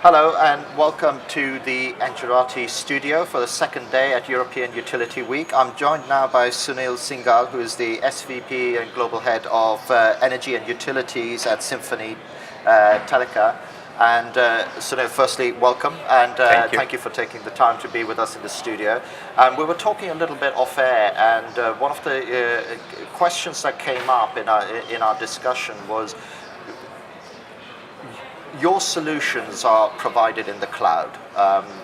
Hello and welcome to the Engerati studio for the second day at European Utility Week. I'm joined now by Sunil Singhal, who is the SVP and Global Head of Energy and Utilities at Symphony, Teleca. And Sunil, firstly, welcome and thank you for taking the time to be with us in the studio. We were talking a little bit off air, and one of the questions that came up in our discussion was, your solutions are provided in the cloud,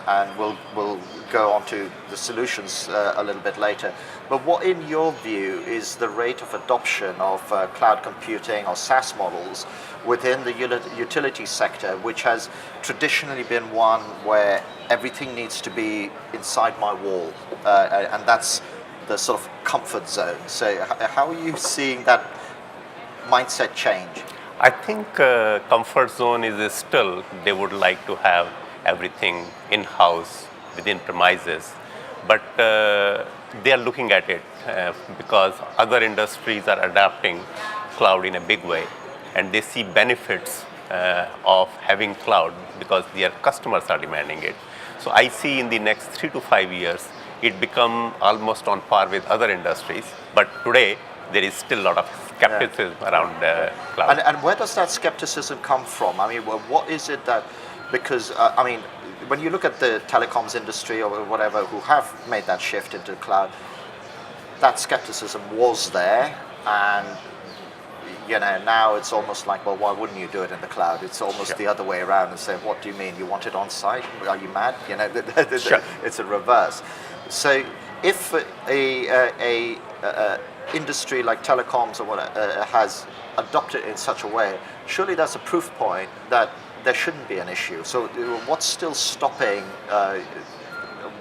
and we'll go on to the solutions a little bit later. But what, in your view, is the rate of adoption of cloud computing or SaaS models within the utility sector, which has traditionally been one where everything needs to be inside my wall, and that's the sort of comfort zone. So how are you seeing that mindset change? I think comfort zone is still, they would like to have everything in-house within premises, but they are looking at it because other industries are adapting cloud in a big way, and they see benefits of having cloud because their customers are demanding it. So I see in the next 3 to 5 years, it become almost on par with other industries, but today there is still a lot of skepticism around cloud. And where does that skepticism come from? I mean, what is it that, because, when you look at the telecoms industry or whatever who have made that shift into cloud, that skepticism was there, and now it's almost like, well, why wouldn't you do it in the cloud? It's almost the other way around and say, what do you mean? You want it on site? Are you mad? It's a reverse. So if a industry like telecoms or whatever has adopted it in such a way, surely that's a proof point that there shouldn't be an issue. So what's still stopping?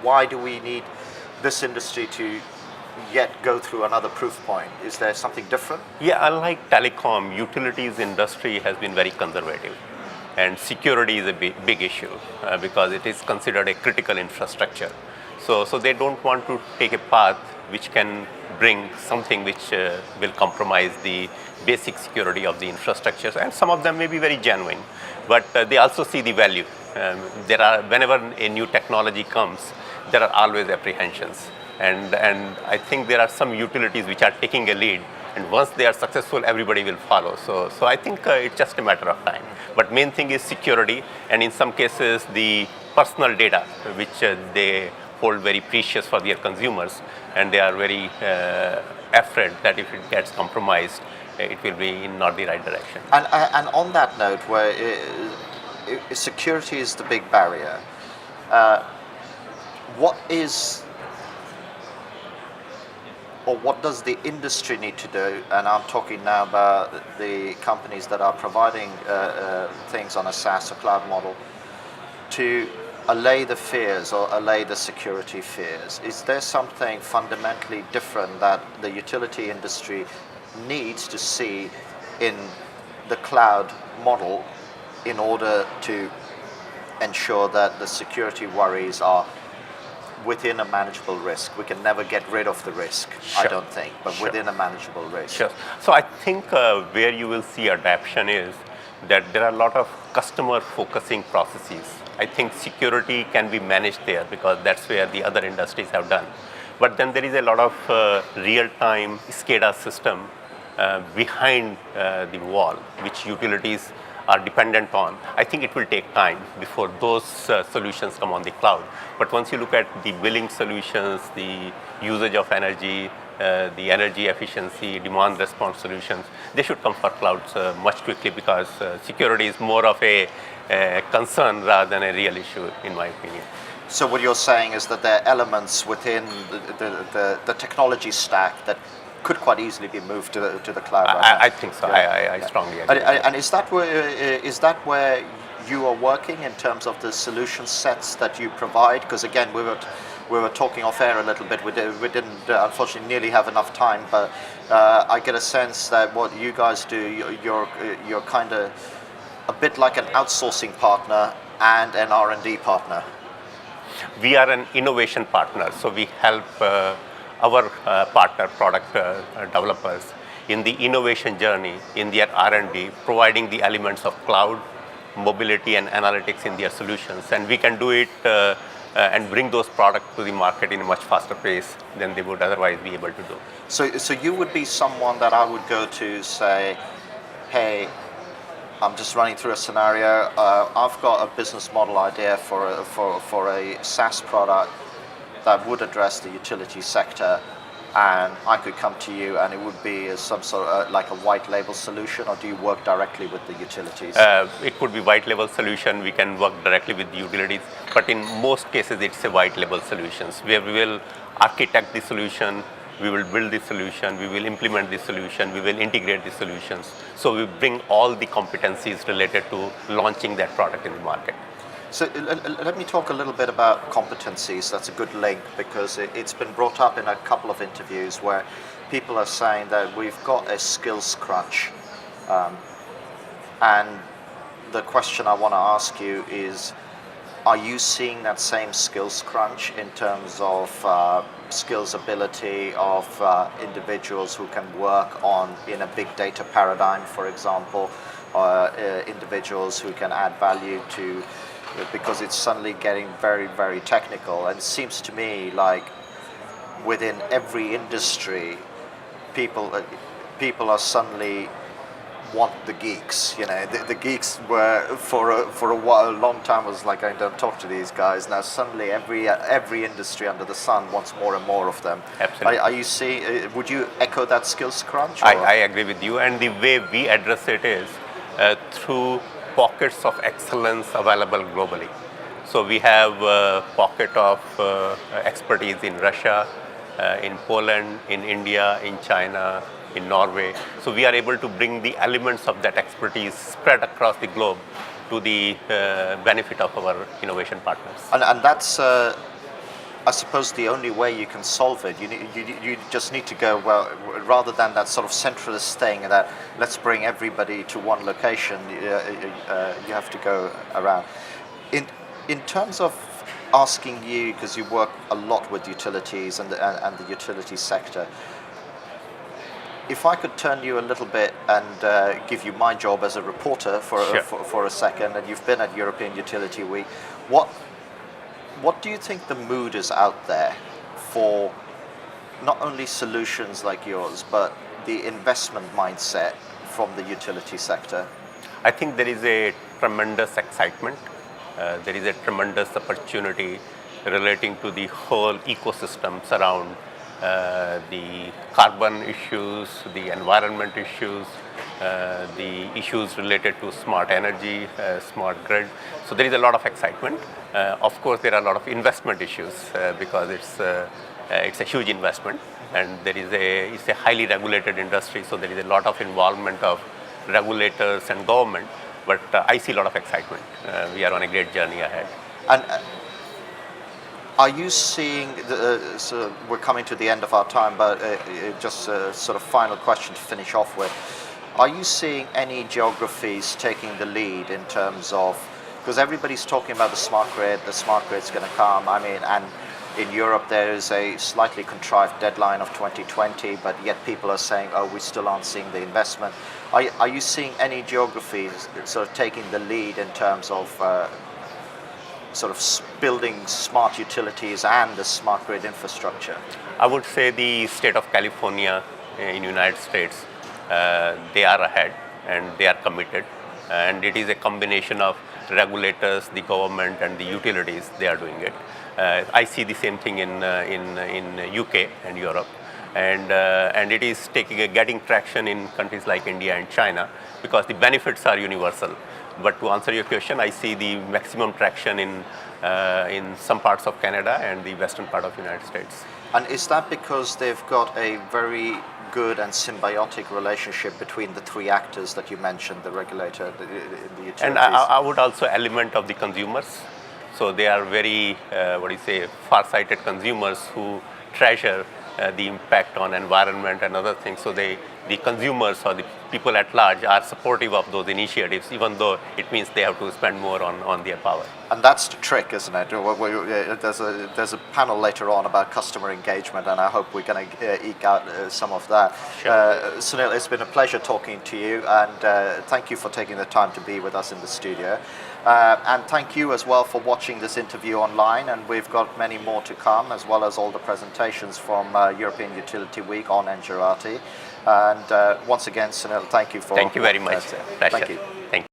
Why do we need this industry to yet go through another proof point? Is there something different? Yeah, unlike telecom, utilities industry has been very conservative, and security is a big issue because it is considered a critical infrastructure. So they don't want to take a path which can bring something which will compromise the basic security of the infrastructures, and some of them may be very genuine, but they also see the value. Whenever a new technology comes, there are always apprehensions, and I think there are some utilities which are taking a lead, and once they are successful, everybody will follow. So I think it's just a matter of time. But main thing is security, and in some cases the personal data which they hold very precious for their consumers, and they are very afraid that if it gets compromised, it will be in not the right direction. And on that note, where security is the big barrier, what does the industry need to do? And I'm talking now about the companies that are providing things on a SaaS or cloud model to allay the fears or allay the security fears. Is there something fundamentally different that the utility industry needs to see in the cloud model in order to ensure that the security worries are within a manageable risk? We can never get rid of the risk, I don't think, but within a manageable risk. Sure. So I think where you will see adaptation is that there are a lot of customer focusing processes. I think security can be managed there because that's where the other industries have done. But then there is a lot of real-time SCADA system behind the wall, which utilities are dependent on. I think it will take time before those solutions come on the cloud. But once you look at the billing solutions, the usage of energy, the energy efficiency, demand response solutions, they should come for clouds much quickly because security is more of a concern rather than a real issue, in my opinion. So what you're saying is that there are elements within the technology stack that could quite easily be moved to the cloud. I think so. I strongly agree. And is that where you are working in terms of the solution sets that you provide? Because again, we were talking off air a little bit. We didn't unfortunately nearly have enough time, but I get a sense that what you guys do, you're kind of a bit like an outsourcing partner and an R&D partner. We are an innovation partner, so we help our partner product developers in the innovation journey, in their R&D, providing the elements of cloud mobility and analytics in their solutions, and we can do it and bring those products to the market in a much faster pace than they would otherwise be able to do. So you would be someone that I would go to say, hey, I'm just running through a scenario. I've got a business model idea for a SaaS product that would address the utility sector, and I could come to you, and it would be some sort of like a white label solution, or do you work directly with the utilities? It could be white label solution. We can work directly with the utilities, but in most cases, it's a white label solutions where we will architect the solution. We will build the solution, we will implement the solution, we will integrate the solutions. So we bring all the competencies related to launching that product in the market. So let me talk a little bit about competencies. That's a good link, because it's been brought up in a couple of interviews where people are saying that we've got a skills crunch. And the question I want to ask you is, are you seeing that same skills crunch in terms of skills ability of individuals who can work on in a big data paradigm, for example, or individuals who can add value to, because it's suddenly getting very, very technical. And it seems to me like within every industry, people are suddenly want the geeks. You know, the geeks were for a while, a long time was like, I don't talk to these guys. Now suddenly every industry under the sun wants more and more of them. Absolutely. Are you seeing? Would you echo that skills crunch? I agree with you, and the way we address it is through pockets of excellence available globally. So we have a pocket of expertise in Russia, in Poland, in India, in China, in Norway. So we are able to bring the elements of that expertise spread across the globe to the benefit of our innovation partners. And that's, I suppose, the only way you can solve it. You just need to go, well, rather than that sort of centralist thing that let's bring everybody to one location, you have to go around. In terms of asking you, because you work a lot with utilities and the utility sector, if I could turn you a little bit and give you my job as a reporter for a second, and you've been at European Utility Week, what do you think the mood is out there for not only solutions like yours, but the investment mindset from the utility sector? I think there is a tremendous excitement. There is a tremendous opportunity relating to the whole ecosystems around the carbon issues, the environment issues, the issues related to smart energy, smart grid. So there is a lot of excitement. Of course, there are a lot of investment issues because it's a huge investment, and it's a highly regulated industry. So there is a lot of involvement of regulators and government. But I see a lot of excitement. We are on a great journey ahead. And are you seeing, so we're coming to the end of our time, but just a sort of final question to finish off with. Are you seeing any geographies taking the lead in terms of, because everybody's talking about the smart grid's going to come. I mean, and in Europe there is a slightly contrived deadline of 2020, but yet people are saying, oh, we still aren't seeing the investment. Are you seeing any geographies sort of taking the lead in terms of sort of building smart utilities and the smart grid infrastructure? I would say the state of California in the United States, they are ahead and they are committed. And it is a combination of regulators, the government, and the utilities. They are doing it. I see the same thing in UK and Europe, and it is getting traction in countries like India and China because the benefits are universal. But to answer your question, I see the maximum traction in some parts of Canada and the western part of the United States. And is that because they've got a very good and symbiotic relationship between the three actors that you mentioned, the regulator, the utilities? And I would also element of the consumers. So they are very, far-sighted consumers who treasure the impact on environment and other things. So they the consumers or the people at large are supportive of those initiatives, even though it means they have to spend more on their power. And that's the trick, isn't it? There's a panel later on about customer engagement, and I hope we're going to eke out some of that. Sure. Sunil, it's been a pleasure talking to you, and thank you for taking the time to be with us in the studio. And thank you as well for watching this interview online, and we've got many more to come, as well as all the presentations from European Utility Week on Engerati. And once again, Sunil, thank you for... Thank you very much. Thank you. Thank you.